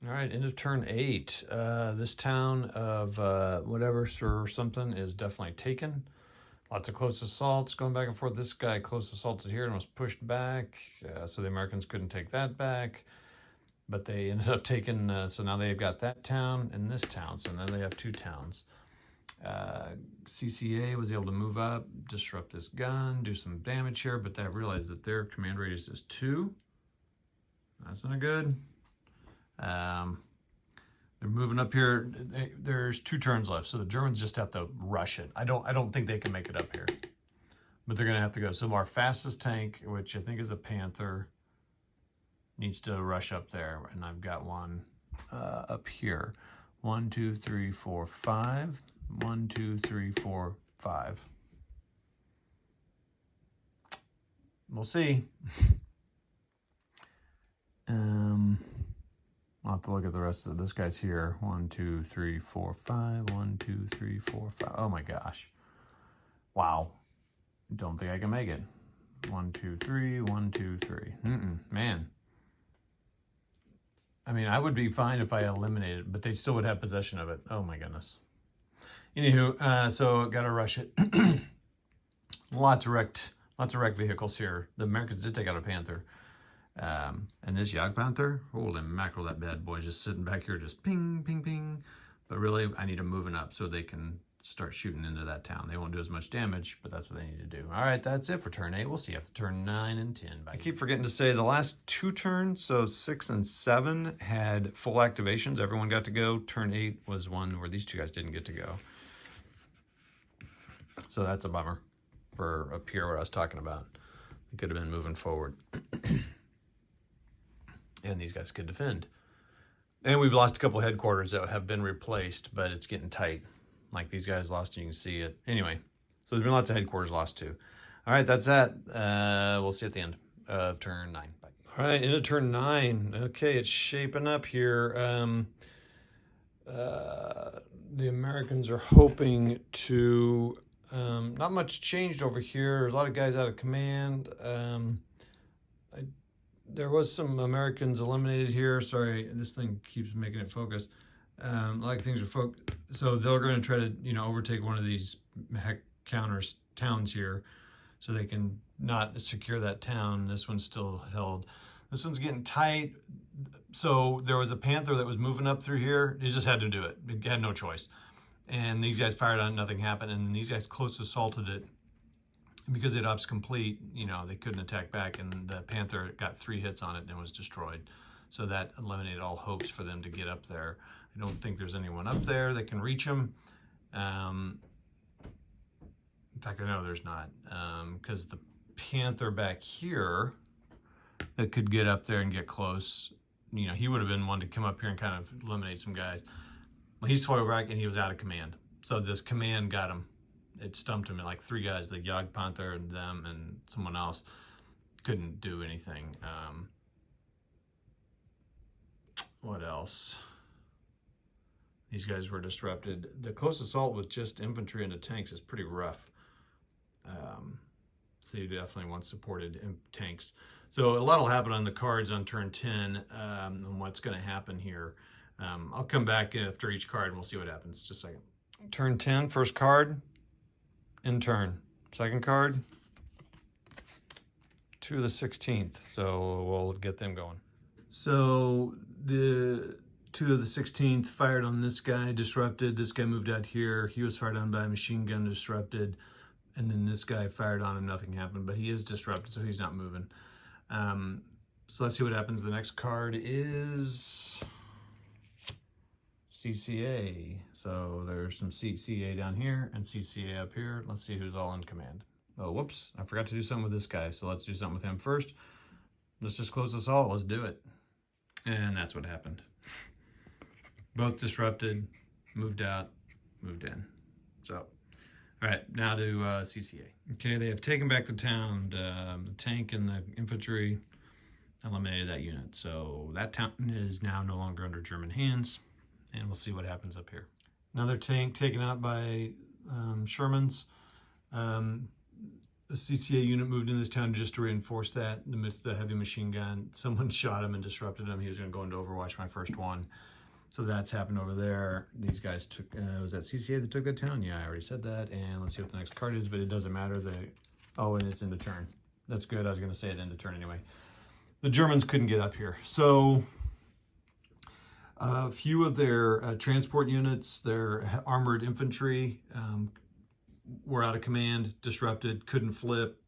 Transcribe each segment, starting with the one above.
All right, into turn 8. This town of whatever, Sir something, is definitely taken. Lots of close assaults going back and forth. This guy close assaulted here and was pushed back, so the Americans couldn't take that back. But they ended up taking, so now they've got that town and this town, so now they have 2 towns. CCA was able to move up, disrupt this gun, do some damage here, but they realized that their command radius is 2. That's not good. They're moving up here. There's 2 turns left, so the Germans just have to rush it. I don't think they can make it up here, but they're gonna have to go. So our fastest tank, which I think is a Panther, needs to rush up there, and I've got one up here. 1, 2, 3, 4, 5. 1, 2, 3, 4, 5. We'll see. I'll have to look at the rest of this guy's here. 1, 2, 3, 4, 5. 1, 2, 3, 4, 5. Oh my gosh. Wow. Don't think I can make it. 1, 2, 3. 1, 2, 3. Man. I mean, I would be fine if I eliminated it, but they still would have possession of it. Oh my goodness. Anywho, so gotta rush it. Lots of wrecked vehicles here. The Americans did take out a Panther. And this Jagdpanther, holy mackerel, that bad boy is just sitting back here, just ping, ping, ping. But really, I need them moving up so they can start shooting into that town. They won't do as much damage, but that's what they need to do. All right, that's it for turn 8. We'll see after turn 9 and 10. I keep forgetting to say the last 2 turns, so 6 and 7, had full activations. Everyone got to go. Turn 8 was one where these 2 guys didn't get to go. So that's a bummer for up here what I was talking about. They could have been moving forward. And these guys could defend. And we've lost a couple of headquarters that have been replaced, but it's getting tight. Like these guys lost, and you can see it. Anyway, so there's been lots of headquarters lost too. All right, that's that. We'll see at the end of turn 9. Bye. All right, into turn 9. Okay, it's shaping up here. The Americans are hoping to, not much changed over here. There's a lot of guys out of command. There was some Americans eliminated here. Sorry, this thing keeps making it focus. Like things are so they're going to try to, overtake one of these counters towns here, so they can not secure that town. This one's still held. This one's getting tight. So there was a Panther that was moving up through here. It just had to do it. It had no choice. And these guys fired on it, nothing happened. And then these guys close assaulted it. Because it ups complete, they couldn't attack back, and the Panther got 3 hits on it and was destroyed. So that eliminated all hopes for them to get up there. I don't think there's anyone up there that can reach them. In fact, I know there's not, because the Panther back here that could get up there and get close, he would have been one to come up here and kind of eliminate some guys. Well, he's far back and he was out of command. So this command got him. It stumped him, and like 3 guys, the Jagdpanther and them and someone else, couldn't do anything. What else? These guys were disrupted. The close assault with just infantry into tanks is pretty rough. So you definitely want supported tanks. So a lot will happen on the cards on turn 10, and what's going to happen here. I'll come back after each card and we'll see what happens. Just a second. Turn 10, first card. In turn. Second card, 2 of the 16th. So we'll get them going. So the 2 of the 16th fired on this guy, disrupted. This guy moved out here. He was fired on by a machine gun, disrupted. And then this guy fired on him, nothing happened, but he is disrupted, so he's not moving. So let's see what happens. The next card is CCA. So there's some CCA down here and CCA up here. Let's see who's all in command. Oh, whoops. I forgot to do something with this guy. So let's do something with him first. Let's just close this all. Let's do it. And that's what happened. Both disrupted, moved out, moved in. So, all right, now to CCA. Okay, they have taken back the town. The tank and the infantry eliminated that unit. So that town is now no longer under German hands. And we'll see what happens up here. Another tank taken out by Shermans. a CCA unit moved in this town just to reinforce that with the heavy machine gun. Someone shot him and disrupted him. He was going to go into Overwatch, my first one. So that's happened over there. These guys took, was that CCA that took that town? Yeah, I already said that. And let's see what the next card is, but it doesn't matter. Oh, and it's into turn. That's good. I was going to say it into turn anyway. The Germans couldn't get up here. So a few of their transport units, their armored infantry, were out of command, disrupted, couldn't flip,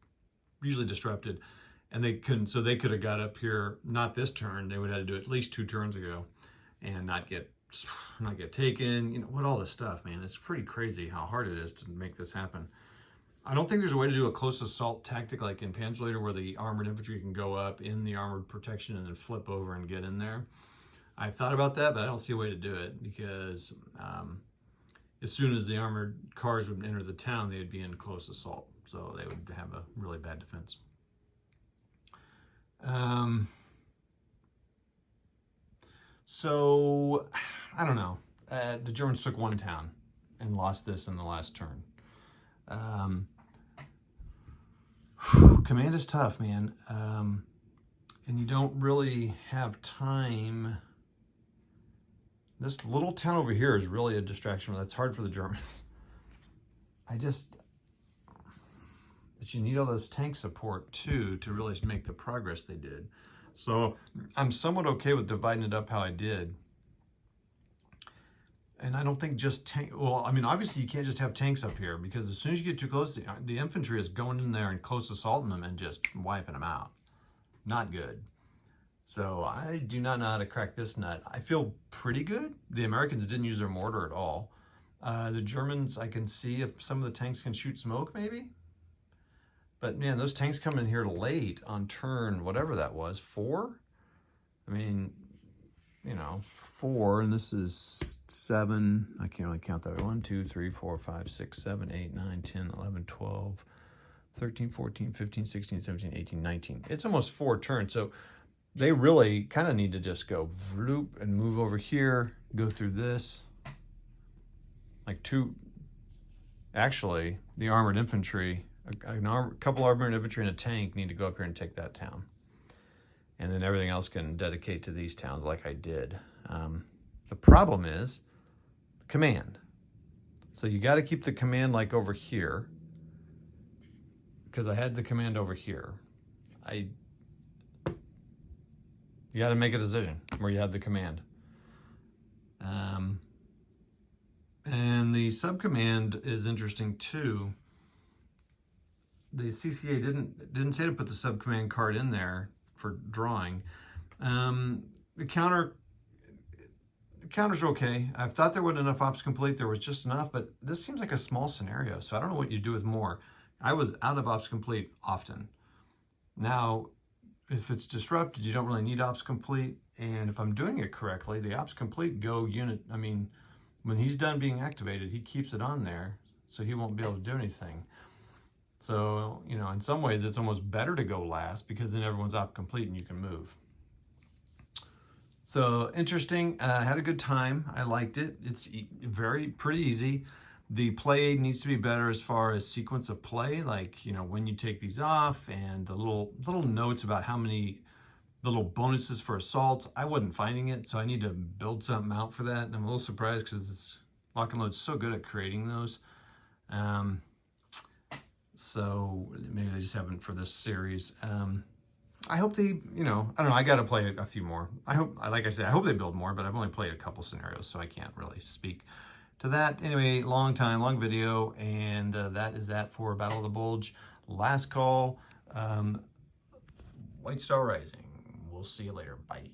usually disrupted. And they couldn't, so they could have got up here, not this turn. They would have had to do it at least 2 turns ago and not get taken. You know, what all this stuff, man. It's pretty crazy how hard it is to make this happen. I don't think there's a way to do a close assault tactic like in Panzer where the armored infantry can go up in the armored protection and then flip over and get in there. I thought about that, but I don't see a way to do it because as soon as the armored cars would enter the town, they'd be in close assault. So they would have a really bad defense. So, I don't know. The Germans took 1 town and lost this in the last turn. Command is tough, man. And you don't really have time. This little town over here is really a distraction. That's hard for the Germans. But you need all those tank support too to really make the progress they did. So I'm somewhat okay with dividing it up how I did. And I don't think just tank, well, I mean, obviously you can't just have tanks up here because as soon as you get too close, the infantry is going in there and close assaulting them and just wiping them out. Not good. So I do not know how to crack this nut. I feel pretty good. The Americans didn't use their mortar at all. The Germans, I can see if some of the tanks can shoot smoke maybe. But man, those tanks come in here late on turn, whatever that was, 4? I mean, you know, 4, and this is 7. I can't really count that. 1, 2, 3, 4, 5, 6, 7, 8, 9, 10, 11, 12, 13, 14, 15, 16, 17, 18, 19. It's almost 4 turns. So they really kind of need to just go vloop and move over here, go through this. Like 2, actually, the armored infantry, a couple armored infantry and a tank need to go up here and take that town. And then everything else can dedicate to these towns like I did. The problem is the command. So you got to keep the command like over here because I had the command over here. You got to make a decision where you have the command. And the subcommand is interesting too. The CCA didn't say to put the subcommand card in there for drawing. The counters are okay. I thought there wasn't enough ops complete. There was just enough, but this seems like a small scenario, so I don't know what you do with more. I was out of ops complete often. Now, if it's disrupted, you don't really need ops complete. And if I'm doing it correctly, the ops complete go unit, I mean, when he's done being activated, he keeps it on there, so he won't be able to do anything. So, you know, in some ways, it's almost better to go last because then everyone's op complete and you can move. So interesting. Had a good time. I liked it. It's pretty easy. The play needs to be better as far as sequence of play, like, you know, when you take these off and the little notes about how many little bonuses for assaults. I wasn't finding it, so I need to build something out for that. And I'm a little surprised because Lock and Load's so good at creating those. So maybe they just haven't for this series. I hope they, you know, I don't know. I got to play a few more. Like I said, I hope they build more, but I've only played a couple scenarios, so I can't really speak to that. Anyway, long video, and that is that for Battle of the Bulge. Last call, White Star Rising. We'll see you later. Bye.